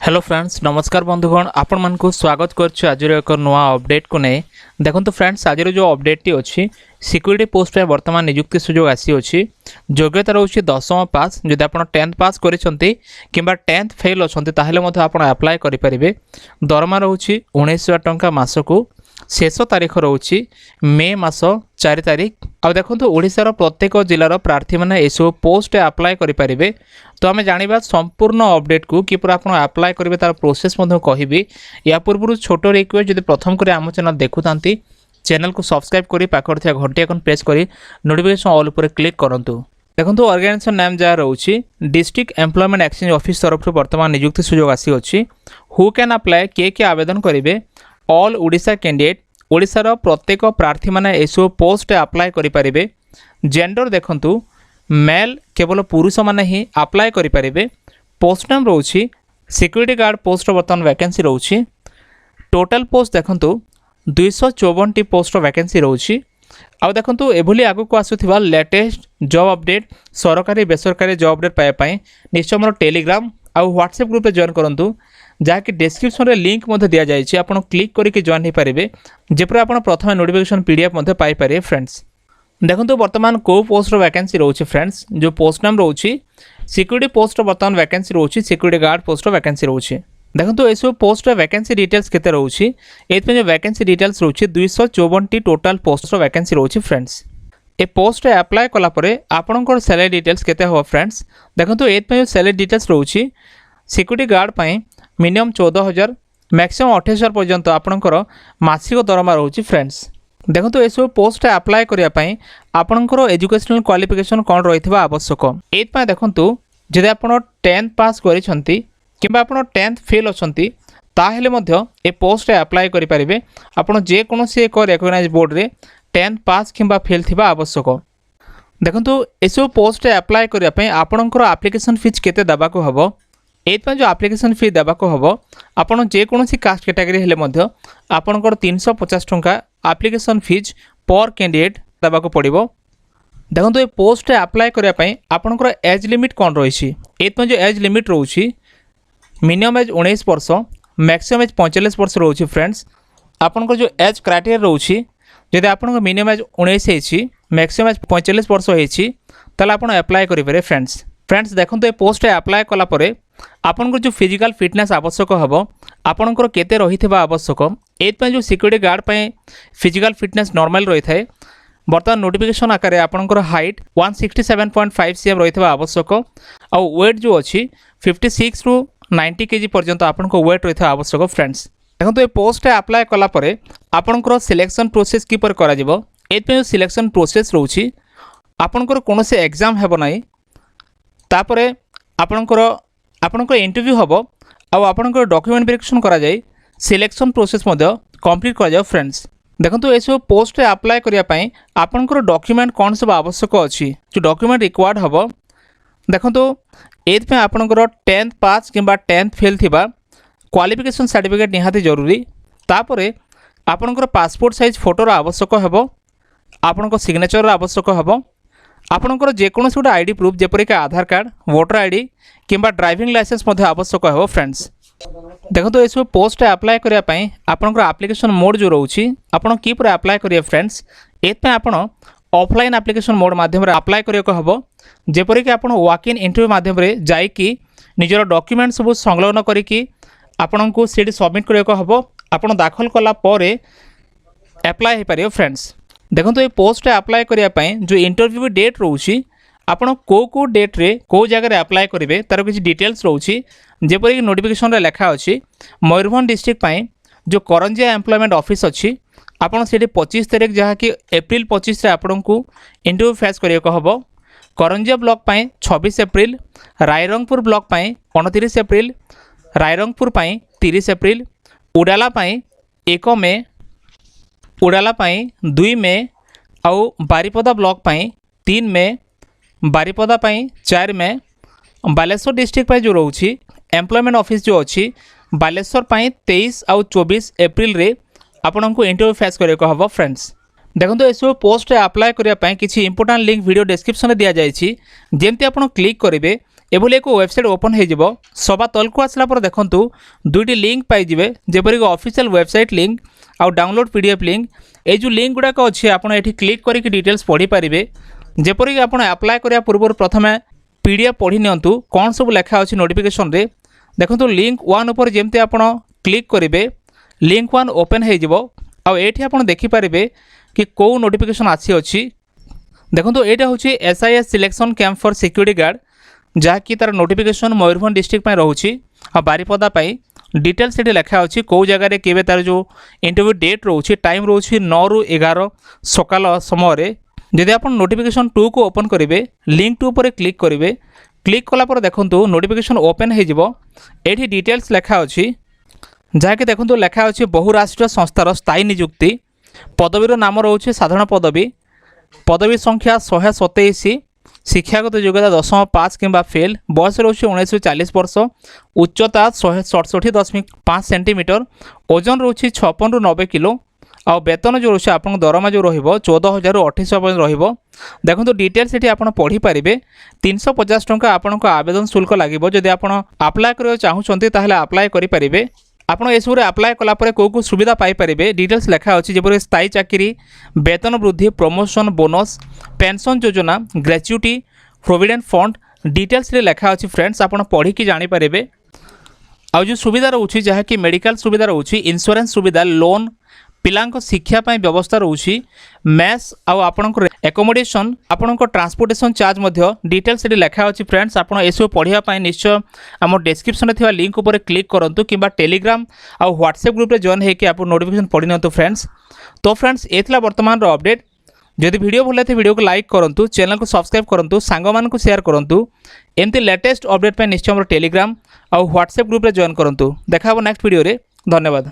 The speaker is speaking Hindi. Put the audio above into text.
हेलो फ्रेंड्स नमस्कार बंधुगण आपण मान को स्वागत करछु आज एक नवा अपडेट को नहीं देखो फ्रेंड्स आज जो अपडेट टी अच्छी सिक्यूरिटी पोस्ट में वर्तमान नियुक्ति सुजोग आसी अच्छी योग्यता रोचे 10वीं पास जदि आप 10th पास करिसेंती किंबा 10th फेल अच्छे ताहले मध्य आप अप्लाई करें दरमा रोचे 19,000 टंका मासकू शेष तारीख रोचे मे मास 4 तारीख आ देखो ओडिशार प्रत्येक जिलार प्रार्थी मैंने यू पोस्ट अप्लाई करेंगे तो आम जाना संपूर्ण अपडेट को किपर आप अप्लाई करेंगे तार प्रोसेस कहि या पूर्व छोट रिक्वेस्ट जब प्रथम कर आम चैनल देखुता चैनल को सब्सक्राइब कर पाखे घंटी आइकन प्रेस कर नोटिफिकेशन ऑल पर क्लिक करूँ देखो ऑर्गेनाइजेशन नाम जहाँ रोचे डिस्ट्रिक्ट एम्प्लॉयमेंट एक्सचेंज ऑफिस तरफ वर्तमान नियुक्ति सुजोग आसी अच्छी हु कैन अप्लाई किए आवेदन करेंगे ऑल ओडिशा कैंडिडेट ओडिशार प्रत्येक प्रार्थी मैंने एसओ पोस्ट अप्लाई करेंगे जेंडर देखंतु मेल केवल पुरुष मैंने ही अप्लाई करेंगे पोस्ट नाम रोची सिक्यूरिटी गार्ड पोस्ट बर्तमान वैकेंसी रोची टोटल पोस्ट देखंतु 254 पोस्ट वैकेंसी रोची आ देखंतु एभली आगु को आसुथिबा लेटेस्ट जॉब अपडेट सरकारी बेसरकारी जॉब अपडेट पाए निश्चय मोर टेलीग्राम आ व्हाट्सएप ग्रुप जॉइन करंतु जहाँकि डिस्क्रिप्शन दिंक दि जाए आप क्लिक करके जॉइन हो पारे जपर आप प्रथम नोटिफिकेशन पीडीएफ पाइपर फ्रेंड्स देखो बर्तमान को पोस्ट वैकेंसी रोचे फ्रेंड्स जो पोस्ट नाम रोची सिक्यूरिटी पोस्ट बर्तमान वैकेंसी रोची सिक्यूरिटी गार्ड पोस्ट वैकेंसी रोचे देखो ये पोस्ट वैकेंसी डिटेल्स केते रोची एथमे जो वैकेंसी डिटेल्स रोची 254 टोटल पोस्ट वैकेंसी रोची फ्रेंड्स ए पोस्ट अप्लाई कला परे आपनकर सैलरी डिटेल्स केते हो फ्रेंड्स देखो एथमे जो सैलरी डिटेल्स रोची सिक्यूरिटी गार्ड पाई मिनिमम 14,000 मैक्सिमम 28,000 पर्यंत आपणकर मासिक दरमा रोचे फ्रेंड्स देखो ये सब पोस्ट अप्लाई करने आपणकर एजुकेशनल क्वालिफिकेशन कौन रही आवश्यक ये देखो जदि आप 10th पास करिसेंती किंबा आप 10th फेल अच्छी ताहले ए पोस्ट अप्लाई करेंगे आपड़ जेकोसी एक रिकग्नाइज बोर्ड रे 10th पास किंबा फेल थिबा आवश्यक देखो ये सब पोस्ट अप्लाई करने आपणकर एप्लिकेशन फीस केते देबा को हबो एथपाई जो एप्लिकेशन फी देवाक हम आपड़ जेकोसी कास्ट कैटेगरी हेले आपणकर 350 टंका एप्लिकेशन फीस पर कैंडिडेट देवाक पड़ो देखो ये पोस्ट अप्लाई करने आपणकर एज लिमिट कौन रही एथपाई जो एज लिमिट रोची मिनिमम एज 19 वर्ष मैक्सिमम एज 45 वर्ष रोची फ्रेंड्स आपणकर जो एज क्राइटेरिया रोची जदि आप मिनिमम एज 19 होती मैक्सिमम एज 45 वर्ष होती ताले आप अप्लाई करेंगे फ्रेंड्स देखो ये पोस्ट अप्लाई कलापर आपनकर जो फिजिकल फिटनेस आवश्यक हम आपनकर केते रही आवश्यक एथपाई जो सिक्यूरिटी गार्ड पाए फिजिकल फिटनेस नॉर्मल रही है बर्तमान नोटिफिकेशन आकार आपनकर हाइट 167.5 cm रही आवश्यक आ वेट जो अच्छी 56 ରୁ 90 kg पर्यंत आपनको वेट रही आवश्यक फ्रेंड्स देखो ये पोस्ट अप्लाई कलापर आपनकर सिलेक्शन प्रोसेस किपर करा जिवो एथपाई जो सिलेक्शन प्रोसेस रोची आपनकर कोनोसी एग्जाम हेबो नाही तापरे आपणकर इंटरव्यू हम आपणकर डॉक्यूमेंट वेरिफिकेशन करा जाए सिलेक्शन प्रोसेस कंप्लीट करा जाए फ्रेंड्स देखो ये सब पोस्ट अप्लाई करने आपणकर डॉक्यूमेंट कौन सब आवश्यक अच्छी जो डॉक्यूमेंट रिक्वायर्ड हम देखो ये आपणकर 10th पास किंबा 10th फेल थिबा क्वालिफिकेशन सर्टिफिकेट निहाती जरूरी तापरे आपणकर पासपोर्ट साइज फोटोर आवश्यक हम आपणकर सिग्नेचर आवश्यक हम आपणकर जेकोसी गोटे आईडी प्रूफ जेपरिक आधार कार्ड वोटर आईडी किंबा ड्राइविंग लाइसेंस आवश्यक हो फ्रेंड्स देखो ये सब पोस्ट अप्लाई करने आपणकर एप्लिकेशन मोड जो रोची आपन किपर अप्लाई करेंगे फ्रेंड्स एथपाई आपन ऑफलाइन एप्लिकेशन मोड माध्यम अप्लाई करने हम जेपरिक आप वॉक इन इंटरव्यू माध्यम जाइकी निजर डॉक्यूमेंट सब संलग्न करी आपन को सीट सबमिट करने हम आपन दाखल कलापर अप्लाई हो पारे फ्रेंड्स देखो ये पोस्ट अप्लाई करने जो इंटरव्यू डेट रोची आपन को डेट रे को जगह अप्लाई करेंगे तार किसी डिटेल्स रोची जेपरिक नोटिफिकेशन रे लिखा अच्छी मयूरभंज डिस्ट्रिक्ट पाई जो करंजिया एम्प्लॉयमेंट ऑफिस अच्छी आपन से 25 तारीख जहाँकि एप्रिल 25 रे आपन को इंटरव्यू फेस करने हम करंजिया ब्लॉक पाई 26 एप्रिल रायरंगपुर ब्लॉक पाई 29 एप्रिल रायरंगपुर पाई 30 एप्रिल उडाला पाई 1 मे उडाला पाई 2 मे आउ बारिपदा ब्लॉक पाई 3 मे बारिपदा पाई 4 मे बालेश्वर डिस्ट्रिक्ट पाई जो रोची एम्प्लॉयमेंट ऑफिस जो अच्छी बालेश्वर पाई 23 आउ 24 एप्रिल रे आपन को इंटरव्यू फेस करने हम फ्रेंड्स देखो ये सब पोस्ट अप्लाई करने किसी इंपोर्टाट लिंक वीडियो डिस्क्रिप्शन दि जाए जमती आप क्लिक करेंगे एभली एक वेबसाइट ओपन हो सभा तल को आसला पर देखंतु दुईटी लिंक पाइबे जेपरिक ऑफिशियल वेबसाइट लिंक आउ डाउनलोड पीडीएफ लिंक। ये जो लिंक गुड़ाक अच्छे आप क्लिक करके डिटेल्स पढ़ी पारे। जेपरिक आप अप्लाई करिया पूर्व प्रथम पीडीएफ पढ़ी नियंतु कौन सब लेखा अच्छी नोटिफिकेशन रे। देखंतु लिंक 1 ऊपर जेमती आप क्लिक करेंगे लिंक 1 ओपन हो एठी आप देखिपारे कि कौ नोटिफिकेशन आसी अच्छी। देखो यहाँ हूँ SIS selection camp for security guard जहाँकि तार नोटिफिकेशन मयूरभंज डिस्ट्रिक्ट रोचे आ बारिपदा डिटेल्स ये लिखा अच्छी कौ जगह केवे तार जो इंटरव्यू डेट रोचे टाइम रोचे 9 ରୁ 11 सकाल समय। जदि आप नोटिफिकेशन 2 को ओपन करेंगे लिंक 2 पर क्लिक करेंगे क्लिक कलापर देखो नोटिफिकेशन ओपन हो डिटेल्स लिखा अच्छी जहाँकि देखो लिखा अच्छे बहुराष्ट्रीय संस्थार स्थायी नियुक्ति पदवीर नाम रोचे साधारण पदवी पदवी संख्या 127 शिक्षागत योग्यता 10.5 किंबा फेल बयस रोचे 19 ରୁ 40 वर्ष उच्चता 167.5 सेंटीमीटर ओजन रोचे 56 ରୁ 90 किलो आ वेतन जो रोचे आप दरमा जो रो 14,000 ରୁ 28,000 रही। देखो डिटेल्स ये आप पढ़ी पारे 350 टंका आपण आवेदन शुल्क लगे जदि आप अप्लाई करने चाहूँगी अप्लाई करेंगे। आपड़ एसबू अप्लाई कलापर कौ सुविधा पाइपर डिटेल्स लिखा अच्छी जब स्थायी चाकरी वेतन वृद्धि प्रमोशन बोनस पेंशन योजना ग्रेच्युटी प्रोविडेंट फंड डिटेल्स लिखा अच्छी फ्रेंड्स आप पढ़ी जानीपारे। आउ जो सुविधा रोचे जहाँकि मेडिकल सुविधा रोचे इंश्योरेंस सुविधा लोन पिलांको शिक्षा पाई व्यवस्था रोची मैथ्स आउ आपणकर एकोमोडेशन आपणको ट्रांसपोर्टेशन चार्ज मध्य डिटेल्स ये लिखा अच्छी फ्रेंड्स आप सब पढ़ाई निश्चय आम डिस्क्रिप्शन में लिंक उपर क्लिक करूँ कि टेलीग्राम आउ व्हाट्सएप ग्रुप रे जॉइन होकर आप नोटिफिकेशन पढ़ी नियंतु फ्रेंड्स। तो फ्रेंड्स ये वर्तमान अपडेट जदि वीडियो भल लगे वीडियो को लाइक करूँ चैनल को सब्सक्राइब करूँ सांग मान शेयर करूँ एमती लेटेस्ट अपडेट निश्चय टेलीग्राम आउ व्हाट्सएप ग्रुप रे जॉइन करूँ। देखा नेक्स्ट वीडियो रे धन्यवाद।